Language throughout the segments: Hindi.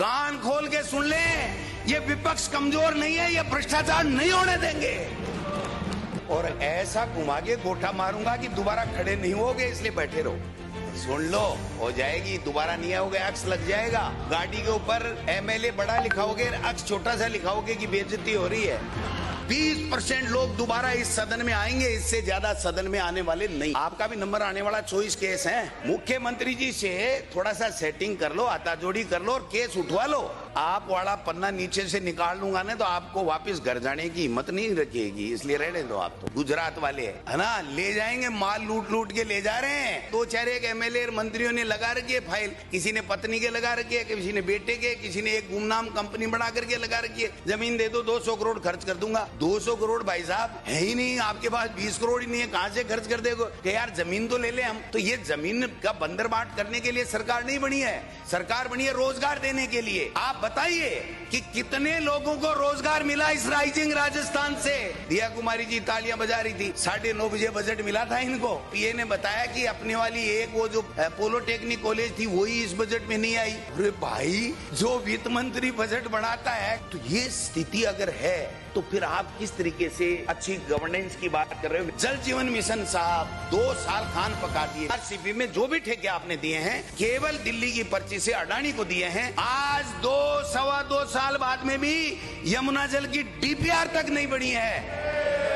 कान खोल के सुन ले, ये विपक्ष कमजोर नहीं है, ये भ्रष्टाचार नहीं होने देंगे। और ऐसा घुमा के गोठा मारूंगा कि दोबारा खड़े नहीं होगे, इसलिए बैठे रहो। सुन लो, हो जाएगी, दोबारा नहीं आओगे, अक्स लग जाएगा। गाड़ी के ऊपर एमएलए बड़ा लिखाओगे, अक्स छोटा सा लिखाओगे कि बेइज्जती हो रही है। 20% लोग दोबारा इस सदन में आएंगे, इससे ज्यादा सदन में आने वाले नहीं। आपका भी नंबर आने वाला 24 केस है। मुख्यमंत्री जी से थोड़ा सा सेटिंग कर लो, हाथाजोड़ी कर लो और केस उठवा लो। आप वाला पन्ना नीचे से निकाल लूंगा ना तो आपको वापस घर जाने की हिम्मत नहीं रखेगी, इसलिए रहने दो। आप तो गुजरात वाले है ना, ले जाएंगे, माल लूट लूट के ले जा रहे हैं। 2-4 एमएलए मंत्रियों ने लगा रखी है फाइल, किसी ने पत्नी के लगा रखी है, किसी ने बेटे के, किसी ने एक गुमनाम कंपनी बना करके लगा रखी है। जमीन दे दो, 200 करोड़ खर्च कर दूंगा। 200 करोड़ भाई साहब है ही नहीं, आपके पास 20 करोड़ ही नहीं है, कहां से खर्च कर देगो कि यार जमीन तो ले ले हम। तो ये जमीन का बंदरबाट करने के लिए सरकार नहीं बनी है, सरकार बनी है रोजगार देने के लिए। आप बताइए कि कितने लोगों को रोजगार मिला इस राइजिंग राजस्थान से। दिया कुमारी जी तालियां बजा रही थी, 9:30 बजे बजट मिला था इनको। पीए ने बताया कि अपने वाली एक वो जो पॉलिटेक्निक कॉलेज थी वही इस बजट में नहीं आई। अरे भाई, जो वित्त मंत्री बजट बनाता है, तो ये स्थिति अगर है तो फिर आप किस तरीके से अच्छी गवर्नेंस की बात कर रहे हो। जल जीवन मिशन साहब 2 साल खान पका दिए। आरसीपी में जो भी ठेके आपने दिए हैं केवल दिल्ली की पर्ची से अडानी को दिए हैं। आज 2-2.25 साल बाद में भी यमुना जल की डीपीआर तक नहीं बनी है।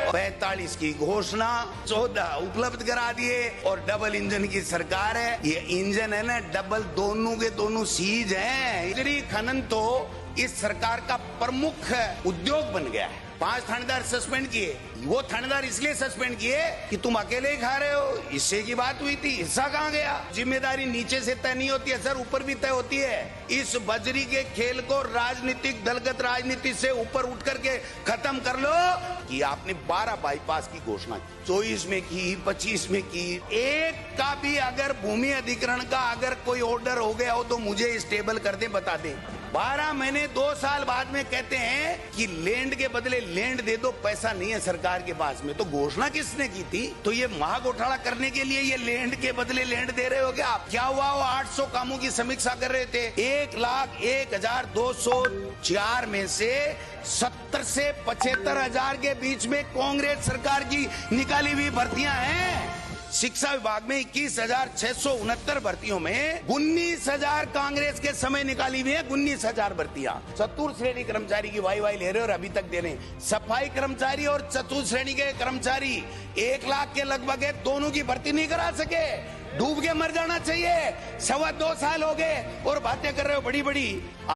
45 की घोषणा, 14 उपलब्ध करा दिए और डबल इंजन की सरकार है। ये इंजन है ना डबल, दोनों के दोनों सीज हैं। खनन तो इस सरकार का प्रमुख उद्योग बन गया है। 5 थानेदार सस्पेंड किए, वो थानेदार इसलिए सस्पेंड किए कि तुम अकेले ही खा रहे हो, हिस्से की बात हुई थी, हिस्सा कहाँ गया। जिम्मेदारी नीचे से तय नहीं होती है सर, ऊपर भी तय होती है। इस बजरी के खेल को राजनीतिक दलगत राजनीति से ऊपर उठ करके खत्म कर लो। कि आपने 12 बाईपास की घोषणा की, 24 में की, 25 में की। एक का भी अगर भूमि अधिग्रहण का अगर कोई ऑर्डर हो गया हो तो मुझे स्टेबल कर दे, बता दे। 12 महीने 2 साल बाद में कहते हैं कि लैंड के बदले लैंड दे दो, पैसा नहीं है सरकार के पास में। तो घोषणा किसने की थी? तो ये महाघोटाला करने के लिए ये लैंड के बदले लैंड दे रहे हो क्या? क्या हुआ? वो 800 कामों की समीक्षा कर रहे थे। 1,01,204 में से 70 से 75 हजार के बीच में कांग्रेस सरकार की निकाली हुई भर्तियां हैं। शिक्षा विभाग में 21,669 भर्तियों में 19,000 कांग्रेस के समय निकाली हुई है। 19,000 भर्तियां। चतुर्थ श्रेणी कर्मचारी की वाई वाई ले रहे हो और अभी तक दे रहे। सफाई कर्मचारी और चतुर्थ श्रेणी के कर्मचारी 1 लाख के लगभग है, दोनों की भर्ती नहीं करा सके। डूब के मर जाना चाहिए। 2.25 साल हो गए और बातें कर रहे हो बड़ी बड़ी।